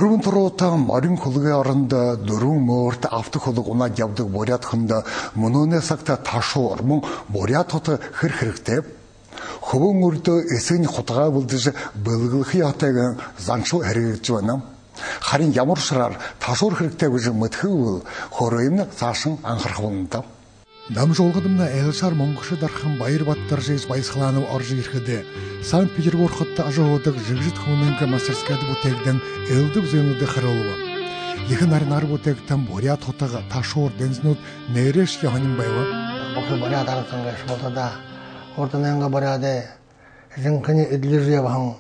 4 туруутаа морин хулгын оронд 4 мөөрт автохулг унаад явдаг бурятханд мөнөөний цагта ташуур мөн бурятхот хэр хэрэгтэй хөвөн өрдөө эсэний хутгаа бүлдэж бэлгэлхий хатайг заншуу харигдж байна. Харин ямар шараар ташуур хэрэгтэй гэж мэдхэвэл хоройн цаашин анхаарах болно. Дамжуулгадмна Элшар Монгошд дархан Баярбаттар жиж баясгалаанов орж ирэхэд Санкт-Петербург хотод ажуудаг жигжит хүнэнгэ мастерскад бүтээгдэн элдв зэнүүд харуулв. Их нар бүтээгдэн бурят хотог ташуур дэнзнүүд нэрэж хонин байв. Бохо бурят арцанга шмотада ордонанга буряде жинкани эдлижээ бахан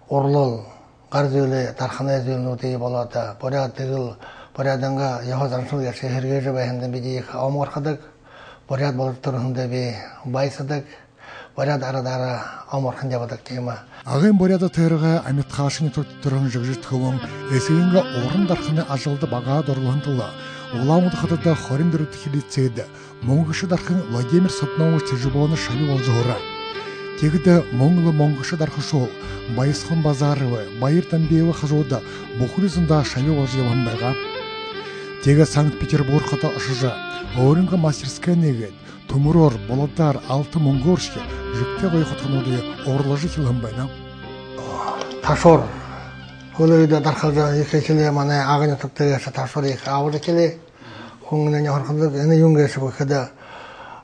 орлол гарзөле тарханаа зэнүүдий болоод бурят тэгэл буряданга яхазаншул яшэ хэрэгэж байханд бид их амархадаг бурят болторхондоо би байсадаг бурят арадара амархан явдаг тема. Агын бурят тэрэг амьд хаашны төтөрөн жигжит хөвөн эсгэнга уран дархны ажилд багаад орлохонтол Улаамд хотод 24 хилицээд Монгошд дархан Владимир Сотнович Тэжбон шали болж хураа. Тэгэд Монгошд дархан шуу Баясхан базар Баяр Дамбиев хажууд Бухризында шали болж явсан байгаа. Тэгээд Санкт-Петербург хотод очиж өөрөнгө мастерская нэгээд төмөрөөр болоодаар алтан мөнгөөр шиг жигтэй гоё хотгонуудыг уурлаж хэлсэн байна. Ташуур хөлөөд дархалж ихэлээ манай агны төтгөөс ташуурыг аврагчлээ хүнний хорхолд энэ юнгээс бүхэд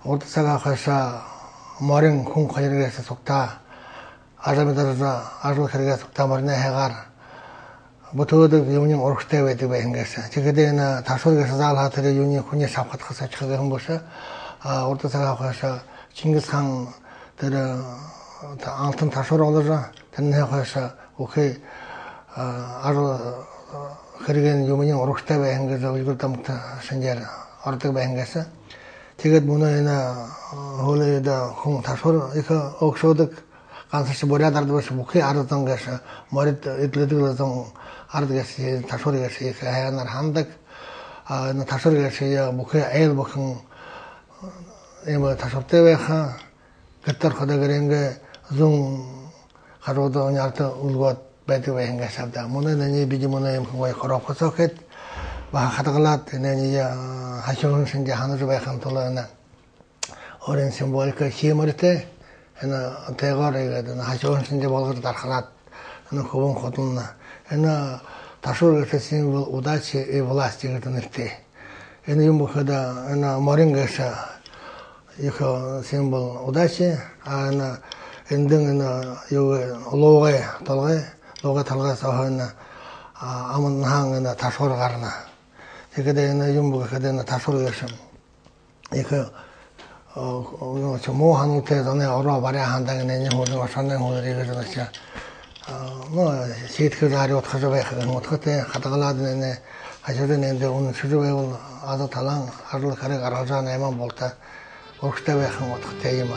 урд цагаа хашаа морин хүн хоёргээс сукта ажамдаа ажил хэрэгээс сукта морны хайгаар бүтөөд юуны урагштай байдаг байнгаас тэгээд энэ ташуургээс заалхаа тэр юуны хүний савхат хасаач гэх юм бошоо урд цагаа хашаа Чингис хаан тэр алтан ташуур олж тэрний хашаа үхээ хэрэг юмны урагштай байнгаас үлгэр дамт шинжээр ордог байнгаас тэгээд мөн энэ хөлөөд хүн ташуур их өгшөөдөг ганцш буряд ардваш бүхий ардангаас морид эдлэдэг зам ардгаас ташуургаас их хаянаар хандаг энэ ташуургаас бүхий айл бүхэн эм ташууртай байхаа гэтэр ходагарингэ зүүн харууд онярт үлгөөд байдаг байнгаас авда мөнөний бид мөнөө юм хой хорохосохет ба хатгалаад нэний хашуун шинж ханаж байхын тулд орын символик хиймэртэй энэ тэгээрээ хашуун шинж болгож дархлаад энэ хөвөн хотон энэ ташуургаас символ удачи и власти гэдэг нэртэй энэ юм боход энэ морингээс их символ удачи энэ эндэн юу логой талгаас хойно аман хаан ташуур гарна. Тэгээд энэ юм бүхэд энэ ташуур яшин их муу хануутай зоны ороо барай хандаг нэг хөрөн ашааны хөрийг гэж сэтгэр хариуд хаж байх юм утгатай хадгалаад энэ хажууд энэ өнө шүрвэвэл ада талан харл харыг гаргаж найман болтой урагштай байх юм утгатай юм.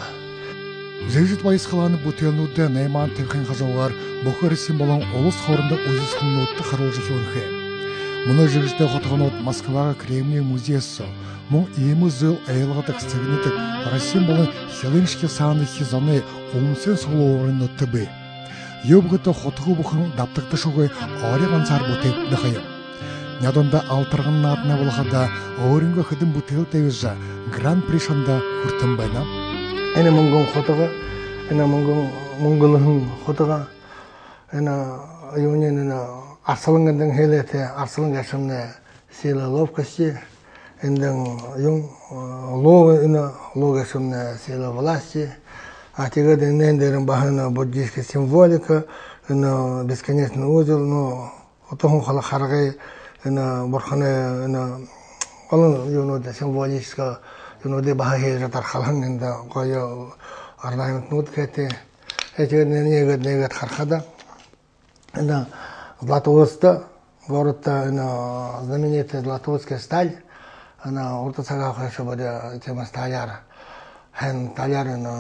Жигжит баясгалааны бүтээнүүд 8 тэрхэн хажуугаар бохорсын болон улс хоорондох үйлчлэгнүүд харуулж өгөх. Мөн жигжиттэй хотгонууд Москваga Кремний музейс мөн иймэзэл айлгадаг цэгнэдэг Российн болон Хелинский сааны зоны өмсөн суулуурын нөтөбэ. Ёбгот хотгоо бүхэн давтагдашгүй орой ганцаар бүтээгдэх юм. Нядонда алтарган наадна болоход өөрөнгө хөдөн бүтээлтэйж Гран-при шанда хүртэн байна. Энэ Монгол хотого энэ Монголын хотого энэ юуны энэ арсланган хэлэтэй арслан гашмны сила ловкости энэ юм логашмны сила власти а тэгээд энэ дээрэн бахана буддийская символика энэ бесконечный узел отохон харгай энэ бурханы энэ олон юунууд символическая юунуудыг бахаахыг дархалхан энэ гоё орнаментнууд гэдэг тэгээд нэгэд харахад энэ Златоуст город энэ знаменитая Златоустская сталь она урд цагаа хашаа бода тема сталяр хэн таляр энэ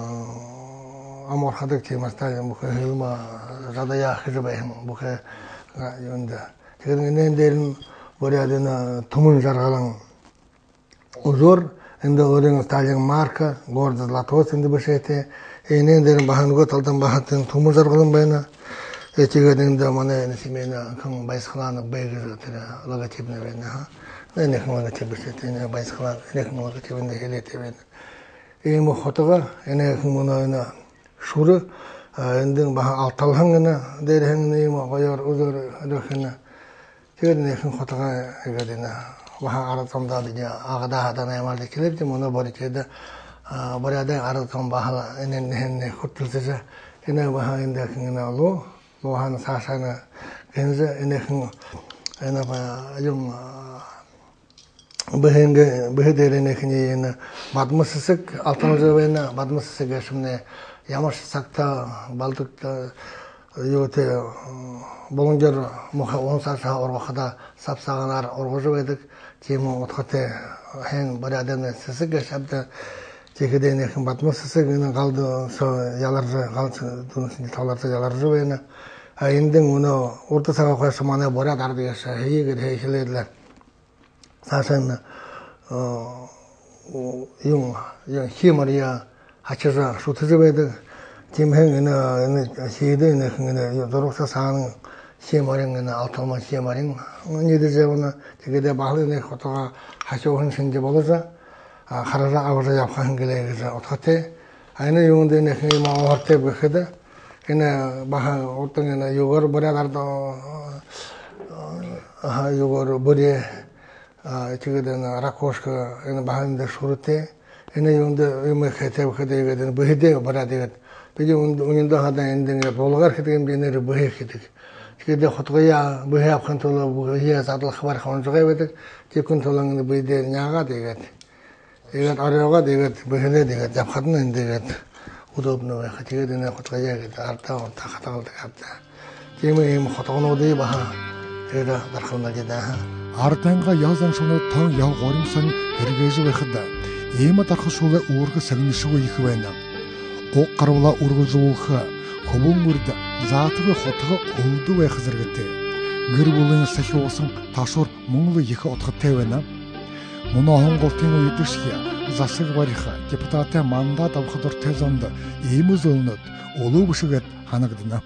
амархадаг тема сталь бүхэ хэлма радая хэжбэм бүхэ юунда тэгээд энэ дээр нь бода энэ түмэн жаргалан узор энэ өөрийн сталийн марка город Златоуст энэ бишэтэй энэ дээр бахангоо талдан бахатын түмэн жаргалан байна 제가 된다 만에 семей나 큰 바이스클라는 베이글 들어 로고티브네 왜나 네 그거가 티브스 때는 바이스클라 네 그거가 티브네 헬레 티브네 이뭐 호토가 에네 그거나 슈르 엔딩 바 알탈항나 데르행니 뭐 거여 우저 이렇게나 제가 그 호토가 이거 되나 와 알아tom다 이제 아가다 하다네 말데 kileb지 뭐너 버리게다 버려야 알아tom 바하 에네 호텔에서 에네 바하인데 그거나로 뭐한 사사나 근저 에네 에네 바좀 behenge behedeline khini badmassak altamjabena badmassak gashmne ямар сакта балдыкта yote болонгер моха онсаша оргохда сапсаганар оргожу едик тему отхоте хэн бараданы сесге шабда тегедене хэн батмасsak ины галды со яларжы галцы тунсын таларса яларжы вена айндын уно орта сага койсо мана борад ардыгаса хейгер хейшелерлер 사실은 용 힘을이야 하쳐서 수트즈베드 김행이나 시대는 그는 도로서 사는 시머링은 아토마 시머링 니드제오나 되게 바르네 코토가 하셔온 생제 벌어서 하라라 아버지 약한 게래서 어떻게 아이는 용데네 그만 어때 그다 그나 바하 어떤 거나 요거를 버려다도 요거를 버려 지금은 라코스가 이 바한데 수르테 에네 용데 의미 해태 그대가 버히데 버라데 비지 운도 하다 엔딩에 볼가르 그때 비네르 버히히데 그게 호토야 버히 앞칸톨로 버히야 자도 خبر 혼저게 베데 지금 톨랑데 비데 냐가 되게 이거 어려가 되게 버히네 되게 잡하는 되게 удобно 왜 хотя 되네 호토야 알다 다 하다가 갔다 지금 이 호토노데 바 그래도 달խуна게다 Ардайнга яасан шунуу тон яв горимсан хэрэгэж байхад ийм дархшуулаа үүрэг сагншгүй их байна. Уг гарвала үргэлжлүүлэх хөвөн мөрд заатгүй хотго өвдөө байх зэрэгтэй. Гэр бүлийн сахиусан ташуур Монгол их отготой байна. Мөнө Монголын үедших засаг барих депутатын мандат авах дуртай зонд ийм зөлнөд улуу бишгээд ханагдана.